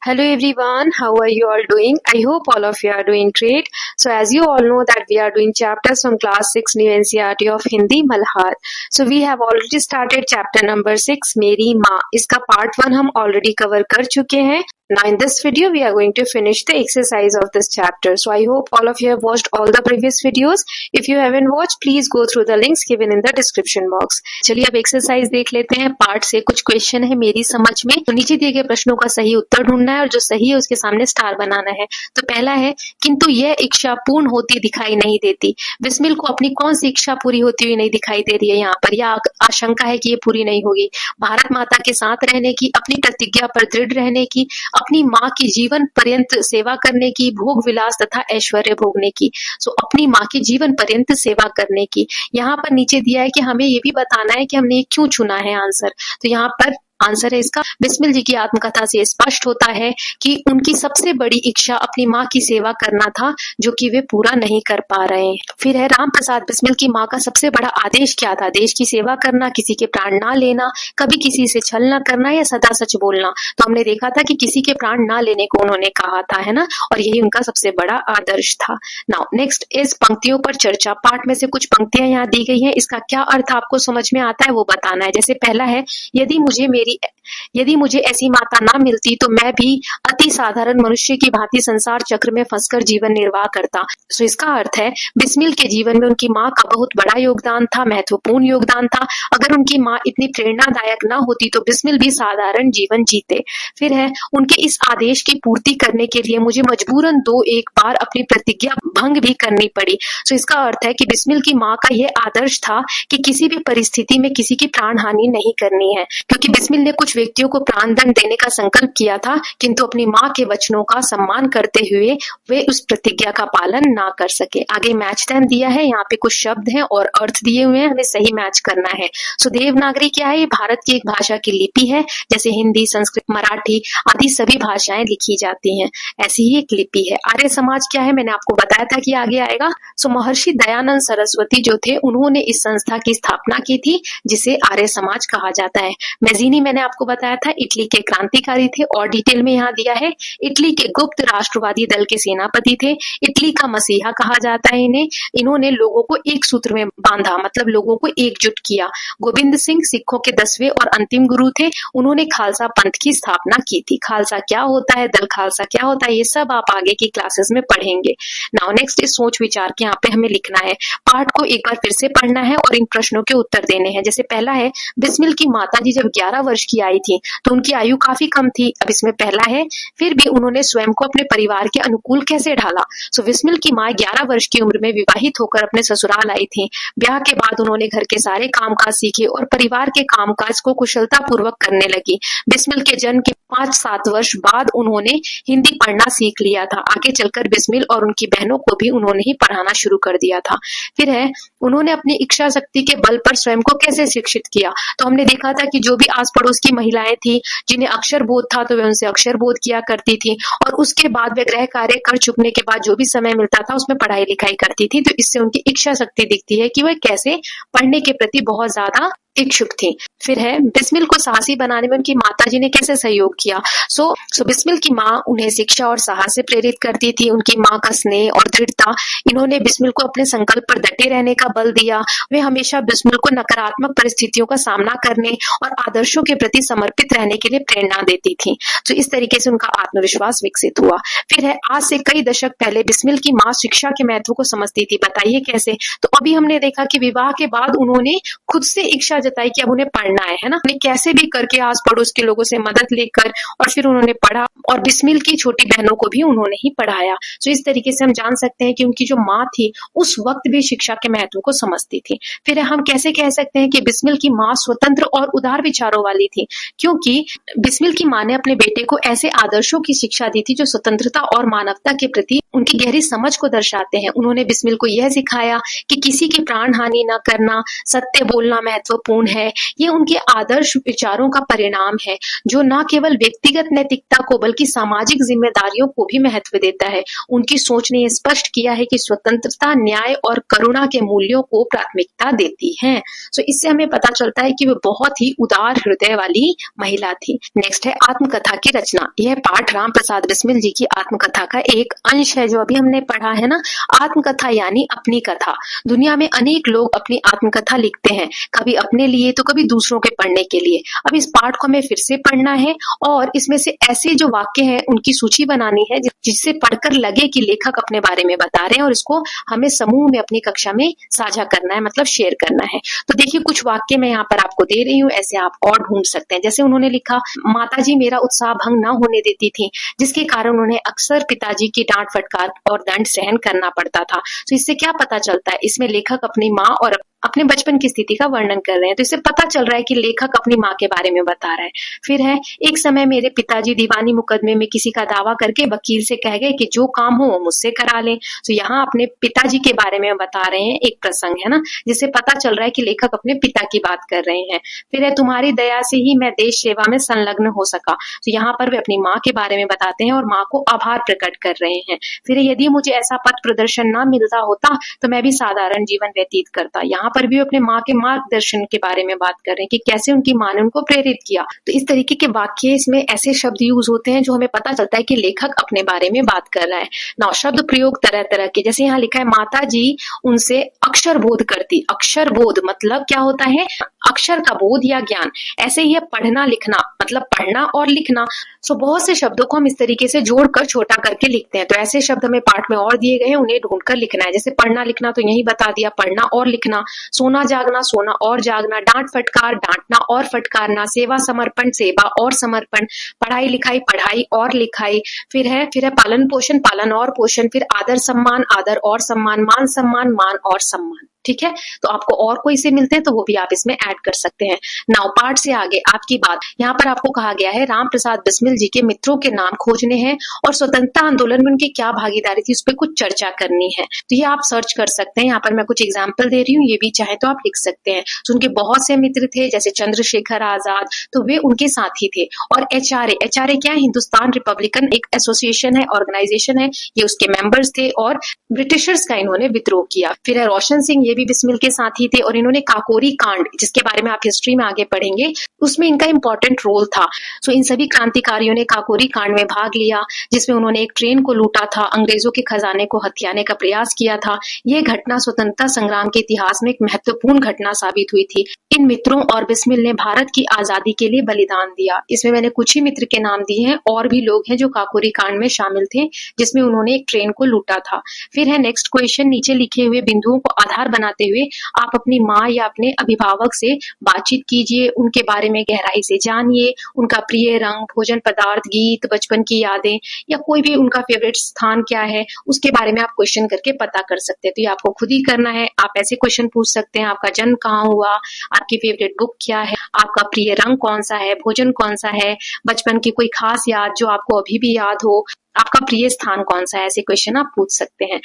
Hello everyone, how are you all doing? I hope all of you are doing great. So as you all know that we are doing chapters from class 6 new NCERT of Hindi Malhar. So we have already started chapter number 6 मेरी माँ. इसका part 1 हम already cover कर चुके हैं. Now in this video we are going to finish the exercise of this chapter. So I hope all of you have watched all the previous videos. If you haven't watched, please go through the links given in the description box. चलिए अब exercise देख लेते हैं. Part से कुछ question है मेरी समझ में. तो नीचे दिए गए प्रश्नों का सही उत्तर ढूंढना है और जो सही है उसके सामने स्टार बनाना है. तो पहला है, किंतु यह इच्छा पूर्ण होती दिखाई नहीं देती. बिस्मिल को अपनी कौन सी इच्छा पूरी होती हुई नहीं दिखाई दे रही है यहाँ पर, या आशंका है कि ये पूरी नहीं होगी. भारत माता के साथ रहने की, अपनी प्रतिज्ञा पर दृढ़ रहने की, अपनी माँ की जीवन पर्यंत सेवा करने की, भोग विलास तथा ऐश्वर्य भोगने की. सो अपनी माँ की जीवन पर्यंत सेवा करने की. यहाँ पर नीचे दिया है कि हमें ये भी बताना है कि हमने क्यों चुना है आंसर. तो यहाँ पर आंसर है इसका, बिस्मिल जी की आत्मकथा से स्पष्ट होता है कि उनकी सबसे बड़ी इच्छा अपनी माँ की सेवा करना था, जो कि वे पूरा नहीं कर पा रहे हैं. फिर है, राम प्रसाद बिस्मिल की माँ का सबसे बड़ा आदेश क्या था? देश की सेवा करना, किसी के प्राण ना लेना, कभी किसी से छल ना करना या सदा सच बोलना. तो हमने देखा था कि किसी के प्राण ना लेने को उन्होंने कहा था, है ना, और यही उनका सबसे बड़ा आदर्श था. नाउ नेक्स्ट इस पंक्तियों पर चर्चा. पाठ में से कुछ पंक्तियां यहाँ दी गई हैं, इसका क्या अर्थ आपको समझ में आता है वो बताना है. जैसे पहला है, यदि मुझे ऐसी माता ना मिलती तो मैं भी अति साधारण मनुष्य की भांति संसार चक्र में फंसकर जीवन निर्वाह करता. सो इसका अर्थ है, बिस्मिल के जीवन में उनकी माँ का बहुत बड़ा योगदान था, महत्वपूर्ण योगदान था. अगर उनकी माँ इतनी प्रेरणादायक ना होती तो बिस्मिल भी साधारण जीवन जीते. फिर है, उनके इस आदेश की पूर्ति करने के लिए मुझे मजबूरन 2-1 बार अपनी प्रतिज्ञा भंग भी करनी पड़ी. सो इसका अर्थ है कि बिस्मिल की माँ का यह आदर्श था कि किसी भी परिस्थिति में किसी की प्राण हानि नहीं करनी है, क्योंकि बिस्मिल ने कुछ व्यक्तियों को प्राण दंड देने का संकल्प किया था, किंतु अपनी माँ के वचनों का सम्मान करते हुए वे उस प्रतिज्ञा का पालन ना कर सके. आगे मैच देन दिया है, यहाँ पे कुछ शब्द हैं और अर्थ दिए हुए हैं, हमें सही मैच करना है. सो देवनागरी क्या है? ये भारत की एक भाषा की लिपि है. जैसे हिंदी, संस्कृत, मराठी आदि सभी भाषाएं लिखी जाती हैं, ऐसी ही एक लिपि है. आर्य समाज क्या है? मैंने आपको बताया था कि आगे आएगा. सो महर्षि दयानंद सरस्वती जो थे, उन्होंने इस संस्था की स्थापना की थी, जिसे आर्य समाज कहा जाता है. मैजीनी मैंने आपको बताया था इटली के क्रांतिकारी थे, और डिटेल में यहाँ दिया है, इटली के गुप्त राष्ट्रवादी दल के सेनापति थे. इटली का मसीहा कहा जाता है इन्हें. इन्होंने लोगों को एक सूत्र में बांधा, मतलब लोगों को एकजुट किया. गोविंद सिंह सिखों के 10वें और अंतिम गुरु थे. उन्होंने खालसा पंथ की स्थापना की थी. खालसा क्या होता है, दल खालसा क्या होता है, ये सब आप आगे की क्लासेस में पढ़ेंगे. नाउ नेक्स्ट इस सोच विचार के यहाँ पे हमें लिखना है. पाठ को एक बार फिर से पढ़ना है और इन प्रश्नों के उत्तर देने हैं. जैसे पहला है, बिस्मिल की माता जी जब 11 वर्ष की आई थी तो उनकी आयु काफी कम थी. अब इसमें पहला है, फिर भी उन्होंने स्वयं को अपने परिवार के अनुकूल कैसे ढाला. सो बिस्मिल की माँ 11 वर्ष की उम्र में विवाहित होकर अपने ससुराल आई थी. ब्याह के बाद उन्होंने घर के सारे कामकाज सीखे और परिवार के कामकाज को कुशलता पूर्वक करने लगी. बिस्मिल के जन्म के 5-7 वर्ष बाद उन्होंने हिंदी पढ़ना सीख लिया था. आगे चलकर बिस्मिल और उनकी बहनों को भी उन्होंने ही पढ़ाना शुरू कर दिया था. फिर है, उन्होंने अपनी इच्छा शक्ति के बल पर स्वयं को कैसे शिक्षित किया. तो हमने देखा था कि जो भी आस पड़ोस की महिलाएं थी जिन्हें अक्षर बोध था, तो वे उनसे अक्षर बोध किया करती थी, और उसके बाद वे गृह कार्य कर चुकने के बाद जो भी समय मिलता था उसमें पढ़ाई लिखाई करती थी. तो इससे उनकी इच्छा शक्ति दिखती है कि वह कैसे पढ़ने के प्रति बहुत ज्यादा इच्छुक थी. फिर है, बिस्मिल को साहसी बनाने में उनकी माताजी ने कैसे सहयोग किया. सो बिस्मिल की माँ उन्हें शिक्षा और साहस से प्रेरित करती थी. उनकी माँ का स्नेह और दृढ़ता, इन्होंने बिस्मिल को अपने संकल्प पर डटे रहने का बल दिया. वे हमेशा बिस्मिल को नकारात्मक परिस्थितियों का सामना करने और आदर्शों के प्रति समर्पित रहने के लिए प्रेरणा देती थी. तो इस तरीके से उनका आत्मविश्वास विकसित हुआ. फिर है, आज से कई दशक पहले बिस्मिल की माँ शिक्षा के महत्व को समझती थी. बताइए कैसे. तो अभी हमने देखा कि विवाह के बाद उन्होंने खुद से इच्छा जताई कि अब उन्हें पढ़ना है ना. उन्हें कैसे भी करके आस पड़ोस के लोगों से मदद लेकर और फिर उन्होंने पढ़ा, और बिस्मिल की छोटी बहनों को भी उन्होंने ही पढ़ाया. तो इस तरीके से हम जान सकते हैं कि उनकी जो माँ थी उस वक्त भी शिक्षा के महत्व को समझती थी. फिर हम कैसे कह सकते हैं कि बिस्मिल की माँ स्वतंत्र और उदार विचारों वाली थी, क्योंकि बिस्मिल की माँ ने अपने बेटे को ऐसे आदर्शों की शिक्षा दी थी जो स्वतंत्रता और मानवता के प्रति उनकी गहरी समझ को दर्शाते हैं। उन्होंने बिस्मिल को यह सिखाया कि किसी की प्राण हानि न करना, सत्य बोलना महत्वपूर्ण है। ये उनके आदर्श विचारों का परिणाम है, जो न केवल व्यक्तिगत नैतिकता को बल्कि सामाजिक जिम्मेदारियों को भी महत्व देता है। उनकी सोच ने यह स्पष्ट किया है कि स्वतंत्रता, न्याय और करुणा के मूल्यों को प्राथमिकता देती है। सो इससे हमें पता चलता है कि वे बहुत ही उदार हृदय वाली महिला थी। नेक्स्ट है आत्मकथा की रचना। यह पाठ राम प्रसाद बिस्मिल जी की आत्मकथा का एक अंश है, जो अभी हमने पढ़ा है ना। आत्मकथा यानी अपनी कथा। दुनिया में अनेक लोग अपनी आत्मकथा लिखते हैं, कभी अपने लिए तो कभी दूसरों के पढ़ने के लिए। अब इस पाठ को हमें फिर से पढ़ना है और इसमें से ऐसे जो वाक्य हैं उनकी सूची बनानी है, जिससे पढ़कर लगे कि लेखक अपने बारे में बता रहे हैं, और इसको हमें समूह में अपनी कक्षा में साझा करना है, मतलब शेयर करना है। तो देखिए, कुछ वाक्य मैं यहाँ पर आपको दे रही हूँ, ऐसे आप और ढूंढ सकते हैं। जैसे उन्होंने लिखा, माताजी मेरा उत्साह भंग न होने देती थी, जिसके कारण उन्हें अक्सर पिताजी की डांट फटकार और दंड सहन करना पड़ता था। तो इससे क्या पता चलता है, इसमें लेखक अपनी माँ और अपने बचपन की स्थिति का वर्णन कर रहे हैं। तो इससे पता चल रहा है कि लेखक अपनी माँ के बारे में बता रहा है। फिर है, एक समय मेरे पिताजी दीवानी मुकदमे में किसी का दावा करके वकील से कह गए कि जो काम हो वो मुझसे करा लें। तो यहाँ अपने पिताजी के बारे में बता रहे हैं, एक प्रसंग है ना, जिससे पता चल रहा है कि लेखक अपने पिता की बात कर रहे हैं। फिर है, तुम्हारी दया से ही मैं देश सेवा में संलग्न हो सका। तो यहाँ पर वे अपनी माँ के बारे में बताते हैं और माँ को आभार प्रकट कर रहे हैं। फिर यदि मुझे ऐसा पथ प्रदर्शन न मिलता होता तो मैं भी साधारण जीवन व्यतीत करता। यहाँ पर भी अपने माँ के मार्गदर्शन के बारे में बात कर रहे हैं कि कैसे उनकी माँ ने उनको प्रेरित किया। तो इस तरीके के वाक्य, इसमें ऐसे शब्द यूज होते हैं जो हमें पता चलता है कि लेखक अपने बारे में बात कर रहा है। ना शब्द प्रयोग तरह तरह के, जैसे यहाँ लिखा है, माता जी उनसे अक्षर बोध करती। अक्षर बोध मतलब क्या होता है, अक्षर का बोध या ज्ञान। ऐसे ही है पढ़ना लिखना, मतलब पढ़ना और लिखना। सो बहुत से शब्दों को हम इस तरीके से जोड़कर छोटा करके लिखते हैं। तो ऐसे शब्द हमें पाठ में और दिए गए हैं, उन्हें ढूंढकर लिखना है। जैसे पढ़ना लिखना तो यही बता दिया, पढ़ना और लिखना। सोना जागना, सोना और जागना। डांट फटकार, डांटना और फटकारना। सेवा समर्पण, सेवा और समर्पण। पढ़ाई लिखाई, पढ़ाई और लिखाई। फिर है पालन पोषण, पालन और पोषण। फिर आदर सम्मान, आदर और सम्मान। मान सम्मान, मान और सम्मान। ठीक है, तो आपको और कोई से मिलते हैं तो वो भी आप इसमें ऐड कर सकते हैं। नाउ पार्ट से आगे आपकी बात। यहाँ पर आपको कहा गया है, राम प्रसाद बिस्मिल जी के मित्रों के नाम खोजने हैं और स्वतंत्रता आंदोलन में उनकी क्या भागीदारी थी, उस पर कुछ चर्चा करनी है। तो ये आप सर्च कर सकते हैं। यहाँ पर मैं कुछ एग्जाम्पल दे रही हूँ, ये भी चाहे तो आप लिख सकते हैं। तो उनके बहुत से मित्र थे, जैसे चंद्रशेखर आजाद, तो वे उनके साथी थे। और एचआरए क्या है, हिंदुस्तान रिपब्लिकन एक एसोसिएशन है, ऑर्गेनाइजेशन है, ये उसके मेंबर्स थे और ब्रिटिशर्स का इन्होंने विद्रोह किया। फिर है रोशन सिंह, ये भी बिस्मिल के साथी थे और इन्होंने काकोरी कांड, जिसके बारे में आप हिस्ट्री में आगे पढ़ेंगे, उसमें इनका इंपॉर्टेंट रोल था। सो इन सभी क्रांतिकारियों ने काकोरी कांड में भाग लिया, जिसमें उन्होंने एक ट्रेन को लूटा था, अंग्रेजों के खजाने को हथियाने का प्रयास किया था। यह घटना स्वतंत्रता संग्राम के इतिहास में एक महत्वपूर्ण घटना साबित हुई थी। इन मित्रों और बिस्मिल ने भारत की आजादी के लिए बलिदान दिया। इसमें मैंने कुछ ही मित्र के नाम दिए हैं, और भी लोग हैं जो काकोरी कांड में शामिल थे, जिसमें उन्होंने एक ट्रेन को लूटा था। फिर है नेक्स्ट क्वेश्चन, नीचे लिखे हुए बिंदुओं को आधार बनाते हुए आप अपनी माँ या अपने अभिभावक से बातचीत कीजिए, उनके बारे में गहराई से जानिए, उनका प्रिय रंग, भोजन पदार्थ, गीत, बचपन की यादें, या कोई भी उनका फेवरेट स्थान क्या है, उसके बारे में आप क्वेश्चन करके पता कर सकते हैं। तो ये आपको खुद ही करना है। आप ऐसे क्वेश्चन पूछ सकते हैं, आपका जन्म कहाँ हुआ, आपकी फेवरेट बुक क्या है, आपका प्रिय रंग कौन सा है, भोजन कौन सा है, बचपन की कोई खास याद जो आपको अभी भी याद हो, आपका प्रिय स्थान कौन सा है। ऐसे क्वेश्चन आप पूछ सकते हैं।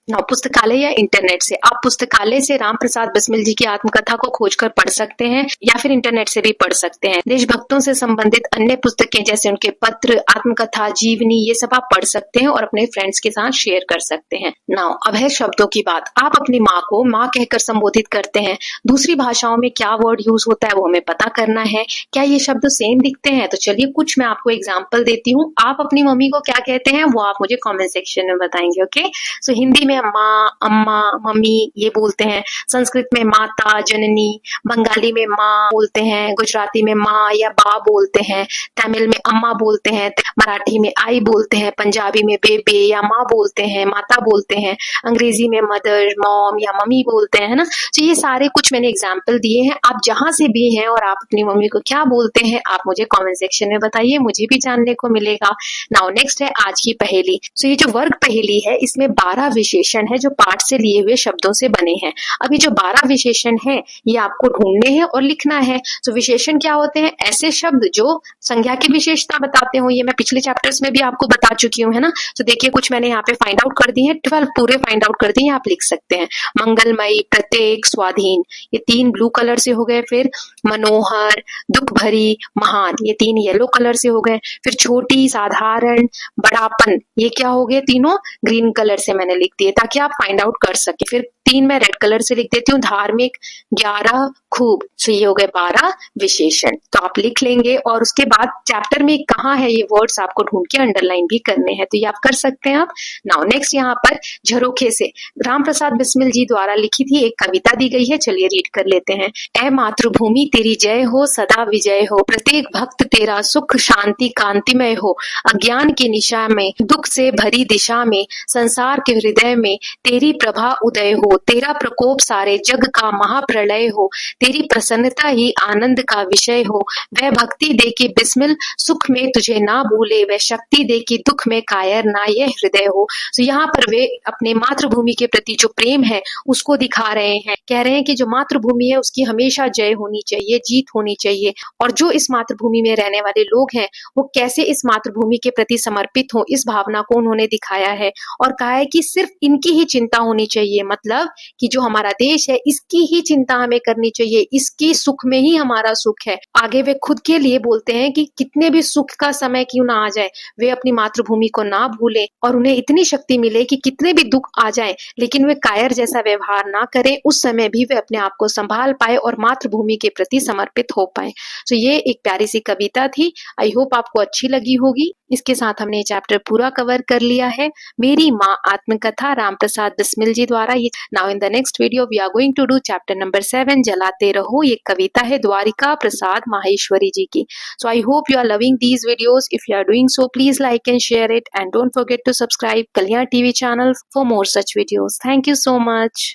नौ, पुस्तकालय या इंटरनेट से। आप पुस्तकालय से राम प्रसाद बिस्मिल जी की आत्मकथा को खोजकर पढ़ सकते हैं, या फिर इंटरनेट से भी पढ़ सकते हैं। देशभक्तों से संबंधित अन्य पुस्तकें, जैसे उनके पत्र, आत्मकथा, जीवनी, ये सब आप पढ़ सकते हैं और अपने फ्रेंड्स के साथ शेयर कर सकते हैं। नाउ अब है शब्दों की बात। आप अपनी माँ को माँ कहकर संबोधित करते हैं। दूसरी भाषाओं में क्या वर्ड यूज होता है वो हमें पता करना है। क्या ये शब्द सेम दिखते हैं? तो चलिए कुछ मैं आपको एग्जाम्पल देती हूँ। आप अपनी मम्मी को क्या कहते हैं वो आप मुझे कॉमेंट सेक्शन में बताएंगे। ओके, सो हिंदी में माँ, अम्मा, मम्मी ये बोलते हैं। संस्कृत में माता, जननी। बंगाली में माँ बोलते हैं। गुजराती में माँ या बा बोलते हैं। तमिल में अम्मा बोलते हैं। मराठी में आई बोलते हैं। पंजाबी में बेबे या माँ बोलते हैं, माता बोलते हैं। अंग्रेजी में मदर, मॉम या मम्मी बोलते हैं ना। तो ये सारे कुछ मैंने एग्जाम्पल दिए हैं। आप जहां से भी हैं और आप अपनी मम्मी को क्या बोलते हैं आप मुझे कमेंट सेक्शन में बताइए, मुझे भी जानने को मिलेगा। नाउ नेक्स्ट है आज की पहेली। सो ये जो वर्ग पहेली है इसमें 12 विशेषण विशेषण है जो पाठ से लिए हुए शब्दों से बने हैं। अभी जो 12 विशेषण हैं ये आपको ढूंढने हैं और लिखना है। तो विशेषण क्या होते हैं? ऐसे शब्द जो संज्ञा की विशेषता बताते हो। ये मैं पिछले चैप्टर्स में भी आपको बता चुकी हूँ, है ना। तो देखिए कुछ मैंने यहाँ पे फाइंड आउट कर दी है, 12 पूरे फाइंड आउट कर दिए, आप लिख सकते हैं। मंगलमयी, प्रत्येक, स्वाधीन, ये 3 ब्लू कलर से हो गए। फिर मनोहर, दुख भरी, महान, ये 3 येलो कलर से हो गए। फिर छोटी, साधारण, बड़ापन, ये क्या हो गए? तीनों ग्रीन कलर से मैंने लिख दिए ताकि आप फाइंड आउट कर सके। फिर 3 मैं रेड कलर से लिख देती हूँ, धार्मिक, 11, खूब। तो ये हो गए 12 विशेषण। तो आप लिख लेंगे और उसके बाद चैप्टर में कहाँ है ये वर्ड्स आपको ढूंढ के अंडरलाइन भी करने हैं, तो ये आप कर सकते हैं। आप नाउ नेक्स्ट यहाँ पर झरोखे से राम प्रसाद बिस्मिल जी द्वारा लिखी थी एक कविता दी गई है, चलिए रीड कर लेते हैं। ऐ मातृभूमि तेरी जय हो, सदा विजय हो, प्रत्येक भक्त तेरा सुख शांति कांतिमय हो, अज्ञान की निशा में, दुख से भरी दिशा में, संसार के हृदय में तेरी प्रभा उदय हो, तेरा प्रकोप सारे जग का महाप्रलय हो, तेरी प्रसन्नता ही आनंद का विषय हो, वह भक्ति दे के बिस्मिल सुख में तुझे ना भूले, वह शक्ति दे के दुख में कायर ना यह हृदय हो। तो यहाँ पर वे अपने मातृभूमि के प्रति जो प्रेम है उसको दिखा रहे हैं, कह रहे हैं कि जो मातृभूमि है उसकी हमेशा जय होनी चाहिए, जीत होनी चाहिए, और जो इस मातृभूमि में रहने वाले लोग हैं वो कैसे इस मातृभूमि के प्रति समर्पित हो, इस भावना को उन्होंने दिखाया है। और कहा है कि सिर्फ इनकी ही चिंता होनी चाहिए, मतलब कि जो हमारा देश है इसकी ही चिंता हमें करनी चाहिए, इसकी सुख में ही हमारा सुख है। आगे वे खुद के लिए बोलते हैं कि कितने भी सुख का समय क्यों ना आ जाए, वे अपनी मातृभूमि को ना भूले और उन्हें इतनी शक्ति मिले कि कितने भी दुख आ जाए लेकिन वे कायर जैसा व्यवहार ना करें, उस समय भी वे अपने आप को संभाल पाए और मातृभूमि के प्रति समर्पित हो पाए। तो ये एक प्यारी सी कविता थी, आई होप आपको अच्छी लगी होगी। इसके साथ हमने ये चैप्टर पूरा कवर कर लिया है। मेरी माँ आत्मकथा राम प्रसाद बिस्मिल जी द्वारा। Now in the next video we are going to do chapter number 7 जलाते रहो। ये कविता है द्वारिका प्रसाद माहेश्वरी जी की। So I hope you are loving these videos. If you are doing so, please like and share it, and don't forget to subscribe Kalyan TV channel for more such videos. Thank you so much.